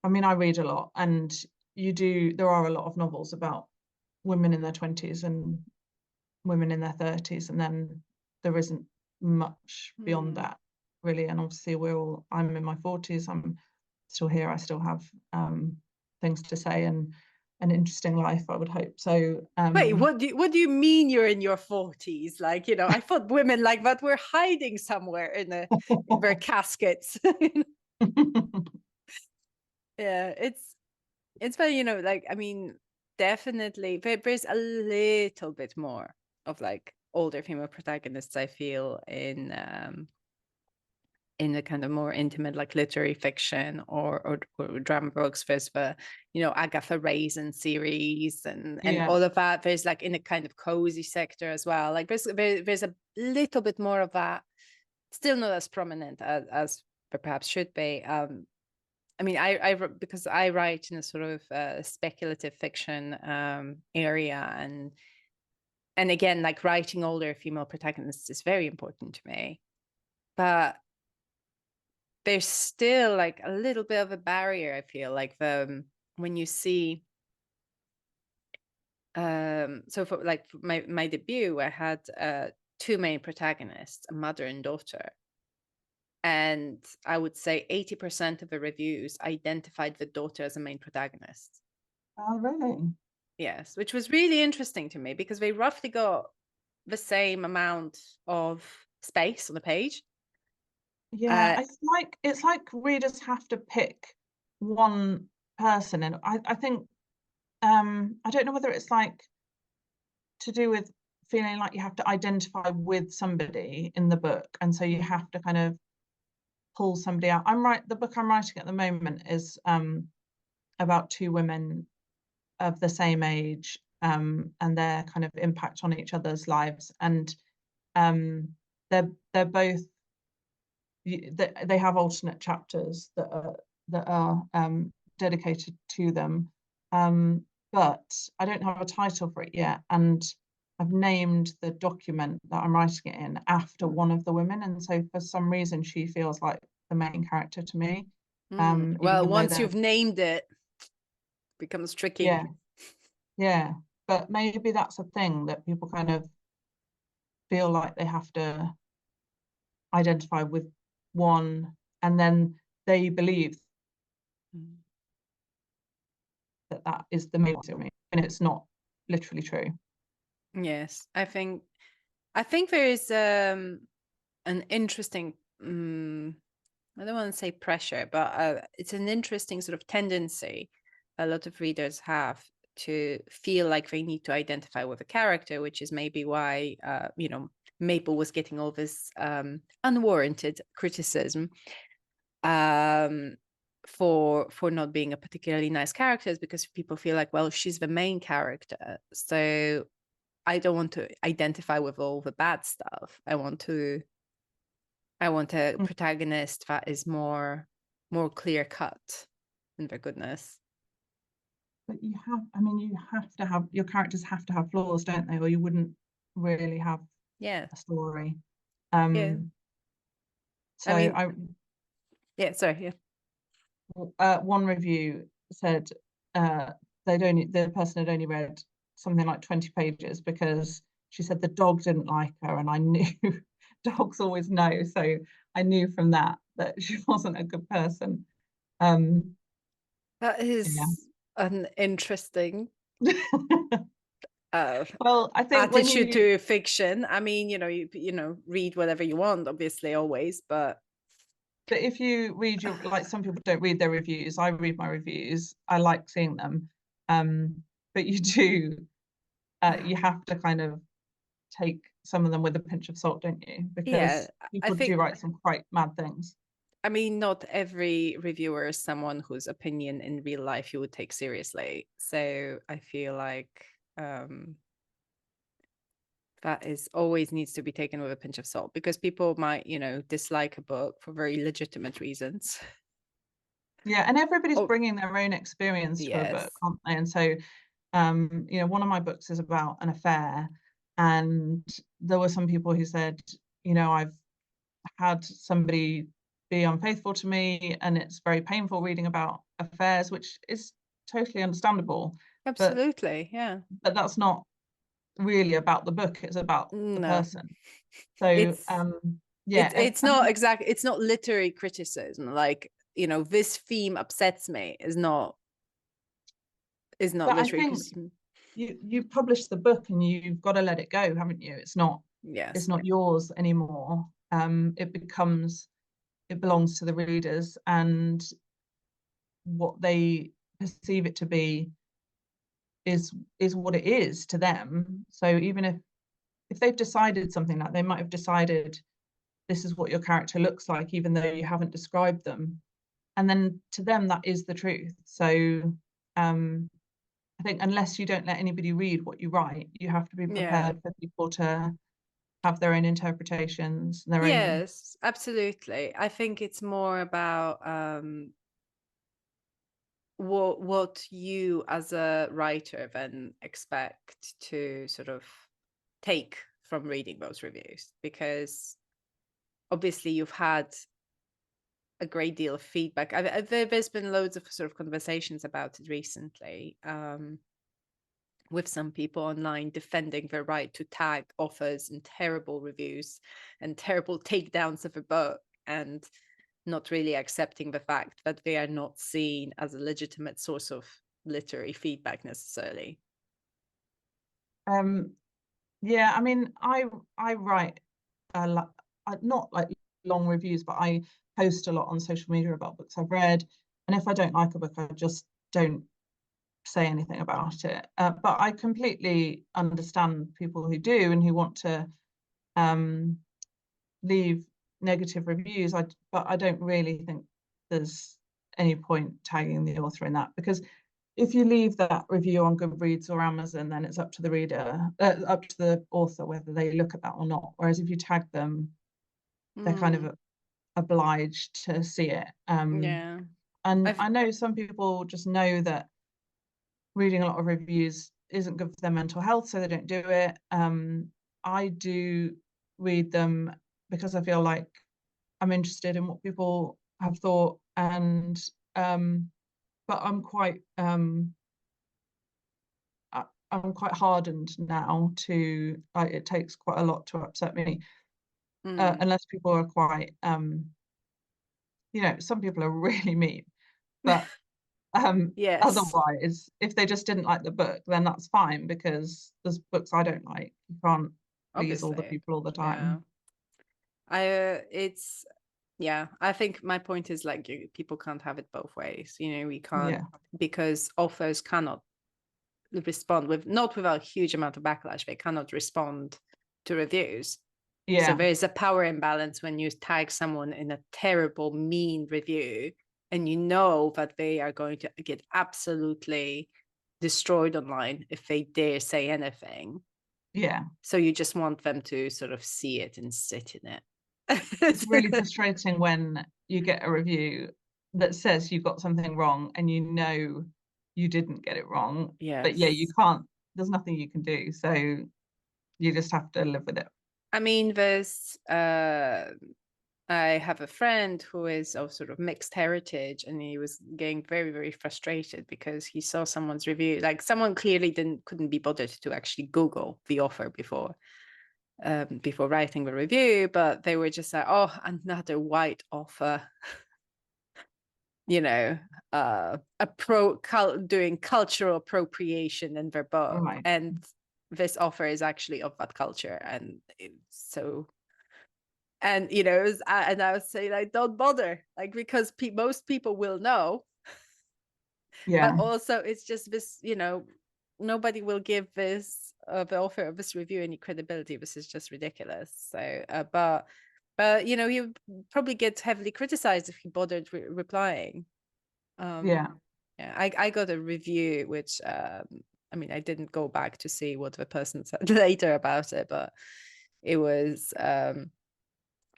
I mean, I read a lot, and there are a lot of novels about women in their 20s and women in their 30s, and then there isn't much beyond that, really. And obviously I'm in my 40s, I'm still here, I still have things to say, and an interesting life, I would hope. So Wait, what do you mean you're in your 40s? Like, you know, I thought women like that were hiding somewhere in their caskets. Yeah, it's very, you know, like, I mean, definitely there's a little bit more of like older female protagonists, I feel, in the kind of more intimate, like literary fiction or drama books. There's the, you know, Agatha Raisin series and Yeah. all of that. There's like in a kind of cozy sector as well. Like there's a little bit more of that, still not as prominent as perhaps should be. I mean, because I write in a sort of speculative fiction area, and again, like writing older female protagonists is very important to me, but there's still like a little bit of a barrier, I feel like, when you see so for like my debut, I had 2 main protagonists, a mother and daughter, and I would say 80% of the reviews identified the daughter as a main protagonist. Oh, really? Yes, which was really interesting to me because they roughly got the same amount of space on the page. Yeah, it's like readers have to pick one person, and I think I don't know whether it's like to do with feeling like you have to identify with somebody in the book, and so you have to kind of pull somebody out. The book I'm writing at the moment is about 2 women of the same age, and their kind of impact on each other's lives. And they're both, they have alternate chapters that are dedicated to them, but I don't have a title for it yet, and I've named the document that I'm writing it in after one of the women, and so for some reason she feels like the main character to me. Well, once you've named it, becomes tricky. Yeah, but maybe that's a thing that people kind of feel like they have to identify with one, and then they believe that is the main one, and it's not literally true. Yes, I think there is an interesting I don't want to say pressure, but it's an interesting sort of tendency a lot of readers have to feel like they need to identify with a character, which is maybe why, Maple was getting all this unwarranted criticism um, for not being a particularly nice character, is because people feel like, well, she's the main character, so I don't want to identify with all the bad stuff. I want a Mm. protagonist that is more clear cut in their goodness. But you have to have, your characters have to have flaws, don't they? Or you wouldn't really have Yeah. a story. Yeah. So I mean, I yeah, sorry, yeah. one review said the person had only read something like 20 pages because she said the dog didn't like her, and I knew dogs always know, so I knew from that she wasn't a good person. That Yeah. is an interesting uh Well, I think when attitude you to fiction. I mean, you read whatever you want, obviously, always, but but if you read your, like, some people don't read their reviews, I read my reviews, I like seeing them, but you have to kind of take some of them with a pinch of salt, don't you? yeah, Because I people do think, write some quite mad things. I mean, not every reviewer is someone whose opinion in real life you would take seriously. So I feel like um that is always needs to be taken with a pinch of salt, because people might, dislike a book for very legitimate reasons. Yeah, and everybody's Oh, bringing their own experience to a book, yes. aren't they? And so, one of my books is about an affair, and there were some people who said, I've had somebody be unfaithful to me, and it's very painful reading about affairs, which is totally understandable. But Absolutely, yeah. that's not really about the book, it's about the No. person. So It's yeah, it's and it's not exactly, it's not literary criticism. Like, this theme upsets me is not but I literary think criticism. you published the book and you've got to let it go, haven't you? It's Yes. not yours anymore. It belongs to the readers, and what they perceive it to be is what it is to them. So even if they've decided something, like they might have decided this is what your character looks like, even though you haven't described them, and then to them that is the truth. So I think unless you don't let anybody read what you write, you have to be Yeah. prepared for people to have their own interpretations, their own. Yes, absolutely. I think it's more about what you as a writer then expect to sort of take from reading those reviews, because obviously you've had a great deal of feedback. There's been loads of sort of conversations about it recently, with some people online defending their right to tag authors in terrible reviews and terrible takedowns of a book, and not really accepting the fact that they are not seen as a legitimate source of literary feedback necessarily. um yeah, I mean, I write not like long reviews, but I post a lot on social media about books I've read, and if I don't like a book, I just don't say anything about it. But I completely understand people who do and who want to um, leave negative reviews. But I don't really think there's any point tagging the author in that, because if you leave that review on Goodreads or Amazon, then it's up to the reader, up to the author whether they look at that or not. Whereas if you tag them, they're kind Mm, of obliged to see it. yeah. And I've I know some people just know that reading a lot of reviews isn't good for their mental health, so they don't do it. I do read them because I feel like I'm interested in what people have thought, and but I'm quite hardened now to, like, it takes quite a lot to upset me, mm. unless people are quite some people are really mean, but Yes, otherwise, if they just didn't like the book, then that's fine, because there's books I don't like. You can't please all the obviously. people all the Yeah. time. I it's Yeah, I think my point is like people can't have it both ways. We can't, Yeah, because authors cannot respond not without a huge amount of backlash. They cannot respond to reviews. So yeah, there is a power imbalance when you tag someone in a terrible, mean review, and you know that they are going to get absolutely destroyed online if they dare say anything. yeah. So you just want them to sort of see it and sit in It's really it. frustrating when you get a review that says you got something wrong and you know you didn't get it wrong. But yeah, you Yes. can't, there's nothing you can do. So you just have to live with it. I mean, I have a friend who is of sort of mixed heritage, and he was getting very, very frustrated because he saw someone's review. Like, someone clearly couldn't be bothered to actually Google the author before writing the review, but they were just like, "Oh, another white author, you know, doing cultural appropriation in their book," Right. and this author is actually of that culture, and so. And it was, and I was saying, like, don't bother, like, because most people will know, but Yeah. also it's just this, nobody will give this the author of this review any credibility. This is just ridiculous. So, but you probably get heavily criticized if he bothered replying. Yeah. Yeah, I got a review which, I mean, I didn't go back to see what the person said later about it, but it was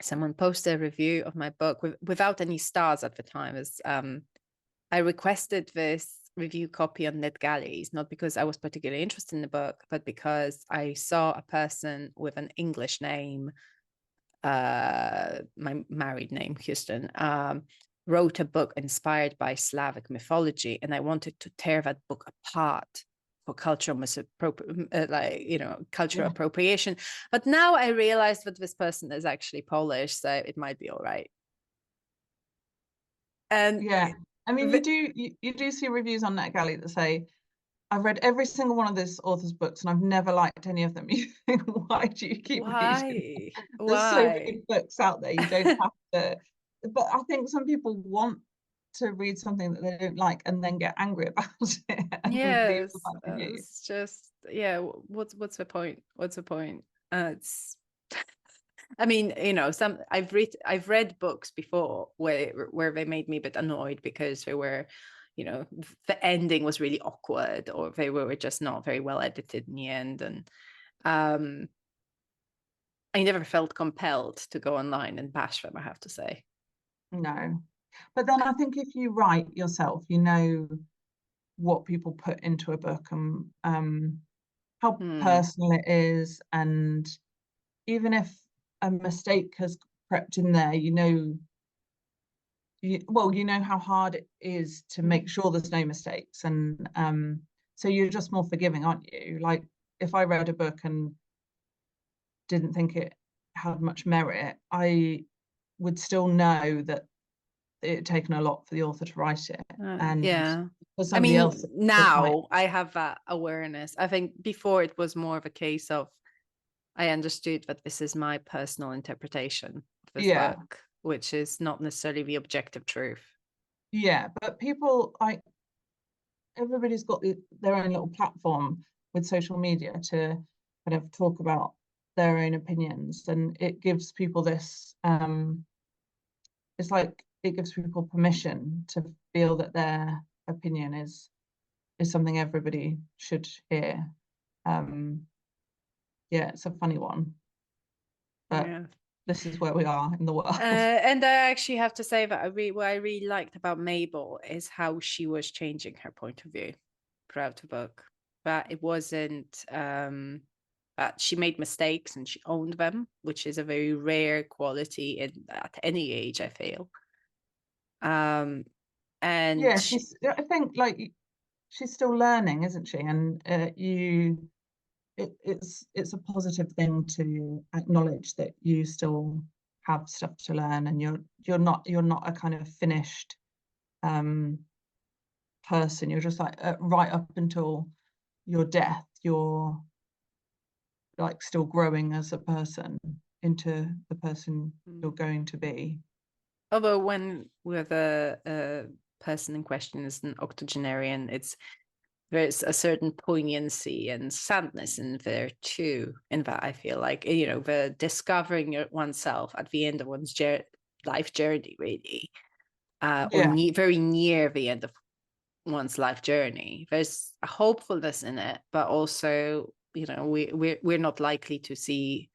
someone posted a review of my book without any stars at the time. As I requested this review copy on NetGalleys, not because I was particularly interested in the book, but because I saw a person with an English name, my married name, Houston, wrote a book inspired by Slavic mythology, and I wanted to tear that book apart for cultural cultural Yeah. appropriation. But now I realized that this person is actually Polish, so it might be all right. And Yeah. I mean, th- you do see reviews on NetGalley that say, I've read every single one of this author's books and I've never liked any of them. You think, why do you keep reading? why? There's so many Why? books out there. You don't have to. But I think some people want to read something that they don't like and then get angry about it and leave a Yes, bad review. it's just, yeah. What's the point? What's the point? It's. I mean, I've read books before where they made me a bit annoyed because they were, the ending was really awkward, or they were just not very well edited in the end, and um, I never felt compelled to go online and bash them, I have to say. No. But then I think if you write yourself, you know what people put into a book and how Hmm. personal it is. And even if a mistake has crept in there, you know how hard it is to make sure there's no mistakes. And so you're just more forgiving, aren't you? Like if I read a book and didn't think it had much merit, I would still know that it had taken a lot for the author to write it and Yeah. for I somebody else mean, just might. now I have that awareness. I think before it was more of a case of I understood that this is my personal interpretation of this Yeah, book, which is not necessarily the objective truth. yeah, but people like everybody's got their own little platform with social media to kind of talk about their own opinions, and it gives people this it's like it gives people permission to feel that their opinion is something everybody should hear. um yeah, it's a funny one, but Yeah. this is where we are in the world. And I actually have to say that what I really liked about Mabel is how she was changing her point of view throughout the book. That it wasn't that she made mistakes and she owned them, which is a very rare quality at any age, I feel. Um, and Yeah, I think like she's still learning, isn't she? And it's a positive thing to acknowledge that you still have stuff to learn, and you're not a kind of finished um person. You're just like right up until your death, you're like still growing as a person into the person you're going to be. Although when with a person in question is an octogenarian, there's a certain poignancy and sadness in there too. In that, I feel like, the discovering oneself at the end of one's life journey, really, or Yeah, very near the end of one's life journey. There's a hopefulness in it, but also, we're not likely to see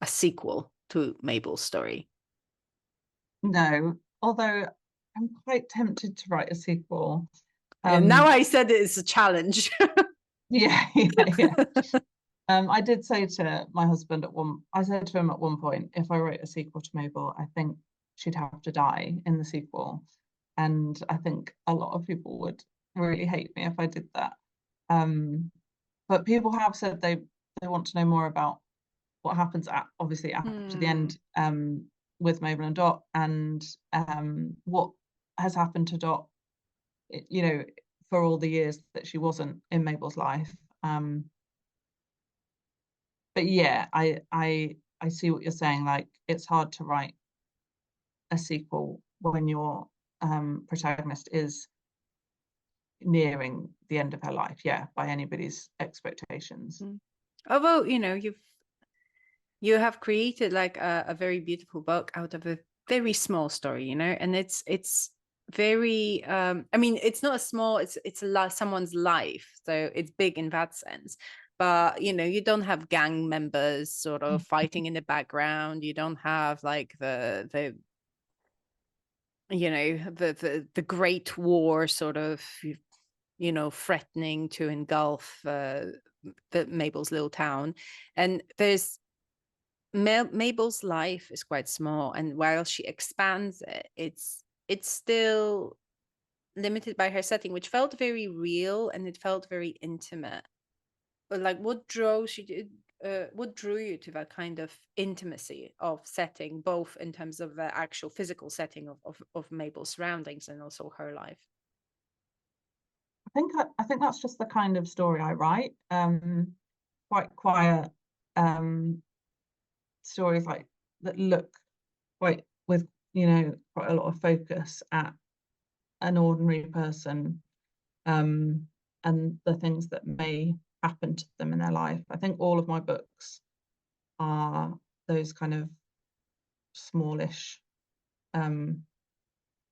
a sequel to Mabel's story. no. Although I'm quite tempted to write a sequel. And now Um, I said it's a challenge. yeah, yeah, yeah. I did say to my husband I said to him at one point, if I wrote a sequel to Mabel, I think she'd have to die in the sequel. And I think a lot of people would really hate me if I did that. Um, but people have said they want to know more about what happens obviously after the Hmm. end, with Mabel and Dot, and what has happened to Dot, you know, for all the years that she wasn't in Mabel's life. But yeah, I see what you're saying. Like, it's hard to write a sequel when your protagonist is nearing the end of her life. Yeah, by anybody's expectations. Hmm. Although, you have created like a very beautiful book out of a very small story, and it's very I mean, it's not a small, it's a lot someone's life, so it's big in that sense. But you don't have gang members sort of fighting in the background. You don't have like the the Great War sort of threatening to engulf the Mabel's little town. And there's Mabel's life is quite small, and while she expands it, it's still limited by her setting, which felt very real and it felt very intimate. But like, what drew you to that kind of intimacy of setting, both in terms of the actual physical setting of Mabel's surroundings and also her life? I think that's just the kind of story I write. Quite quiet, um, stories like that look quite with quite a lot of focus at an ordinary person, um, and the things that may happen to them in their life. I think all of my books are those kind of smallish, um,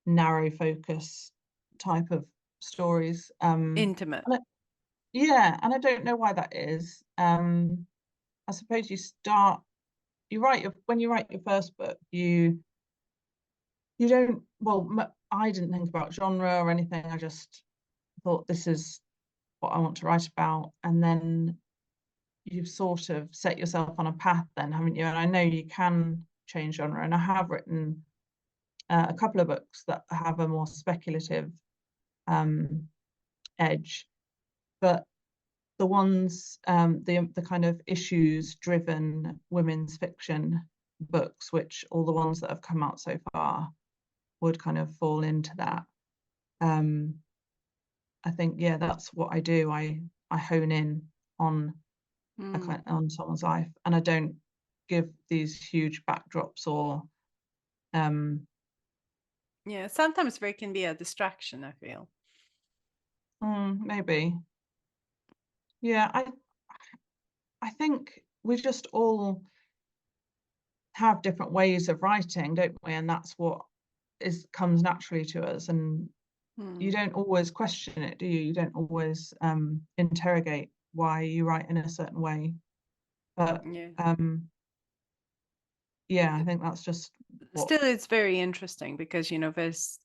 narrow focus type of stories. Intimate. Yeah, and I don't know why that is. I suppose when you write your first book, you don't, well, I didn't think about genre or anything. I just thought, this is what I want to write about. And then you've sort of set yourself on a path then, haven't you? And I know you can change genre. And I have written a couple of books that have a more speculative um, edge. But the ones, the kind of issues driven women's fiction books, which all the ones that have come out so far would kind of fall into that. Um, I think, yeah, that's what I do. I hone in on Mm. on someone's life, and I don't give these huge backdrops or um, Yeah, sometimes there can be a distraction, I feel. maybe. Yeah, I think we just all have different ways of writing, don't we? And that's what is comes naturally to us, and you Mm. don't always question it, do you? You don't always interrogate why you write in a certain way. But Yeah. yeah, I think that's just what. Still, it's very interesting because there's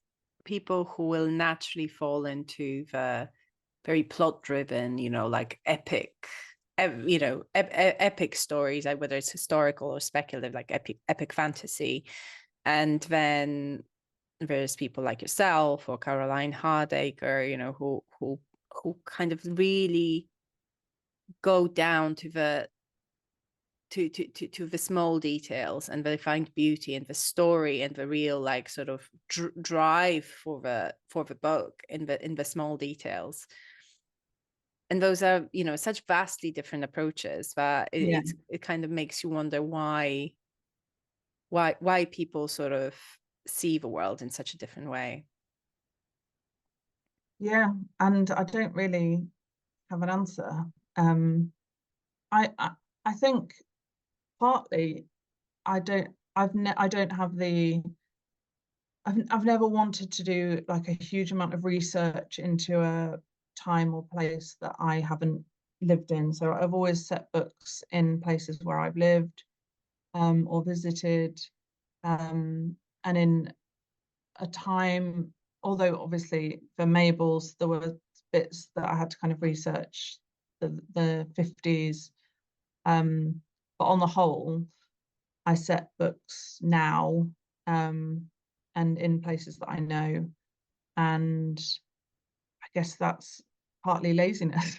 people who will naturally fall into the very plot driven, like epic stories, like whether it's historical or speculative, like epic fantasy. And then there's people like yourself or Caroline Hardacre, who kind of really go down to the small details, and they find beauty in the story and the real, like, sort of drive for the book in the small details. And those are, such vastly different approaches that Yeah, it kind of makes you wonder why people sort of see the world in such a different way. Yeah, and I don't really have an answer. Um, I think partly I don't have I've never wanted to do like a huge amount of research into a time or place that I haven't lived in. So I've always set books in places where I've lived, or visited, and in a time, although obviously for Mabel's there were bits that I had to kind of research the 50s. But on the whole, I set books now, and in places that I know. And I guess that's partly laziness.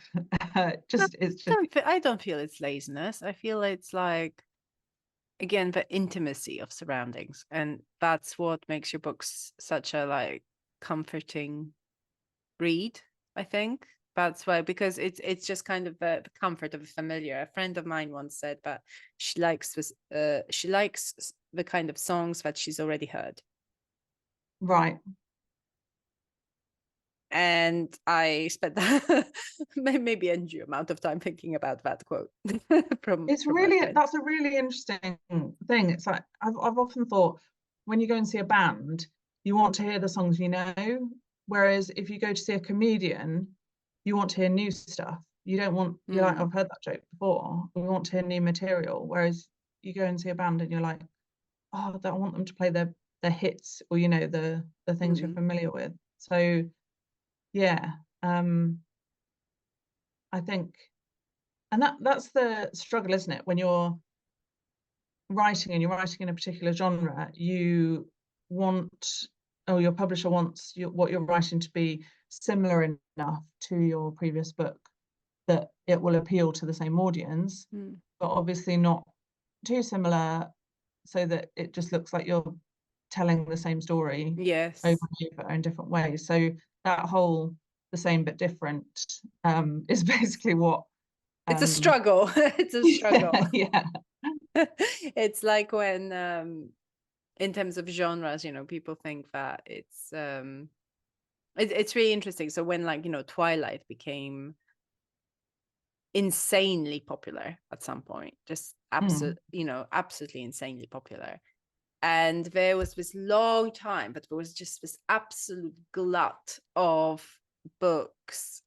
It's just I don't feel it's laziness. I feel it's like, again, the intimacy of surroundings, and that's what makes your books such a like comforting read, I think. That's why, because it's just kind of the comfort of a familiar. A friend of mine once said that she likes the kind of songs that she's already heard. right. And I spent maybe a due amount of time thinking about that quote It's from my really, friend. that's a really interesting thing. It's like I've often thought when you go and see a band, you want to hear the songs you know, whereas if you go to see a comedian, you want to hear new stuff. You don't want, you're like, Mm, I've heard that joke before. We want to hear new material. Whereas you go and see a band and you're like, oh, I want them to play their hits, or the things you're mm. familiar with. So yeah, um, I think, and that's the struggle, isn't it? When you're writing and you're writing in a particular genre, you want, or your publisher wants what you're writing to be similar enough to your previous book that it will appeal to the same audience, Mm. but obviously not too similar so that it just looks like you're telling the same story over Yes. and over in different ways. So that whole the same but different, is basically what, It's a um, struggle. It's a struggle. yeah, yeah. It's like when in terms of genres, people think that it's really interesting. So when, like, Twilight became insanely popular at some point, just Mm, absolutely insanely popular. And there was this long time, but there was just this absolute glut of books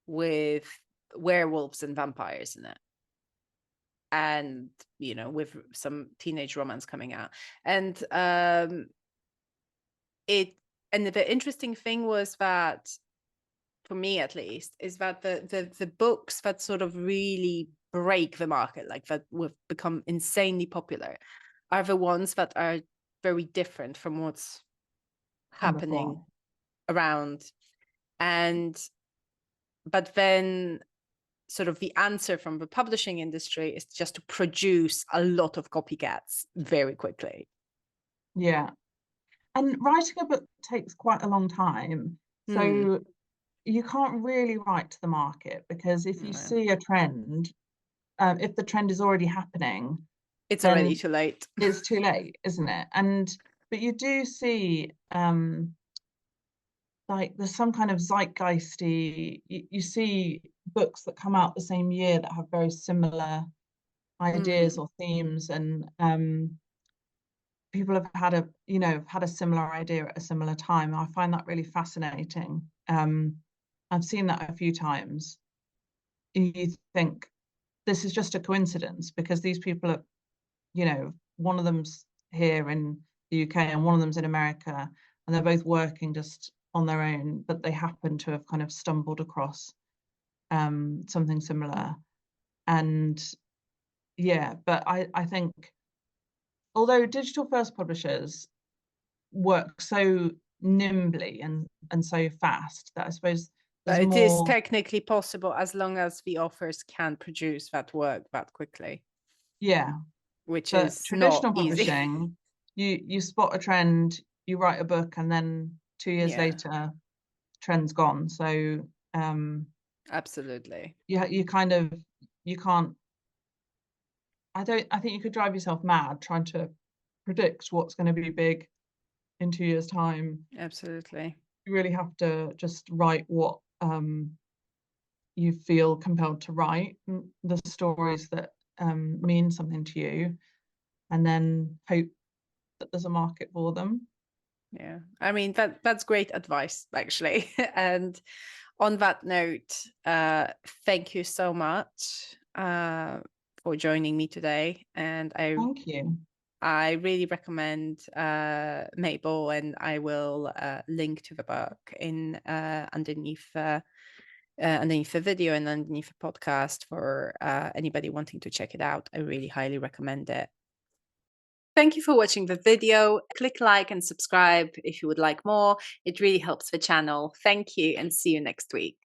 with werewolves and vampires in it. And, with some teenage romance coming out. And it and the interesting thing was that, for me at least, is that the books that sort of really break the market, like that will become insanely popular, are the ones that are very different from what's come before. happening around. And but then sort of the answer from the publishing industry is just to produce a lot of copycats very quickly. Yeah. And writing a book takes quite a long time. Hmm. So you can't really write to the market, because if you No. see a trend, if the trend is already happening, It's already then too late. it's too late, isn't it? But you do see, like there's some kind of zeitgeisty, you see books that come out the same year that have very similar ideas Mm. or themes, and people have had a similar idea at a similar time. I find that really fascinating. I've seen that a few times. You think this is just a coincidence because these people are, one of them's here in the UK and one of them's in America, and they're both working just on their own, but they happen to have kind of stumbled across, something similar. And yeah, but I think although digital first publishers work so nimbly and so fast, that I suppose there's But it is more. technically possible as long as the authors can produce that work that quickly, Yeah, which but is not traditional easy. publishing, you spot a trend, you write a book, and then 2 years Yeah, later trend's gone. So absolutely. you kind of, you can't, I think you could drive yourself mad trying to predict what's going to be big in 2 years' time. Absolutely. You really have to just write what you feel compelled to write, the stories that mean something to you, and then hope that there's a market for them. Yeah, I mean that's great advice, actually. And on that note, thank you so much for joining me today. And Thank you. I really recommend Mabel, and I will link to the book in underneath the video and underneath the podcast for anybody wanting to check it out. I really highly recommend it. Thank you for watching the video. Click like and subscribe if you would like more. It really helps the channel. Thank you, and see you next week.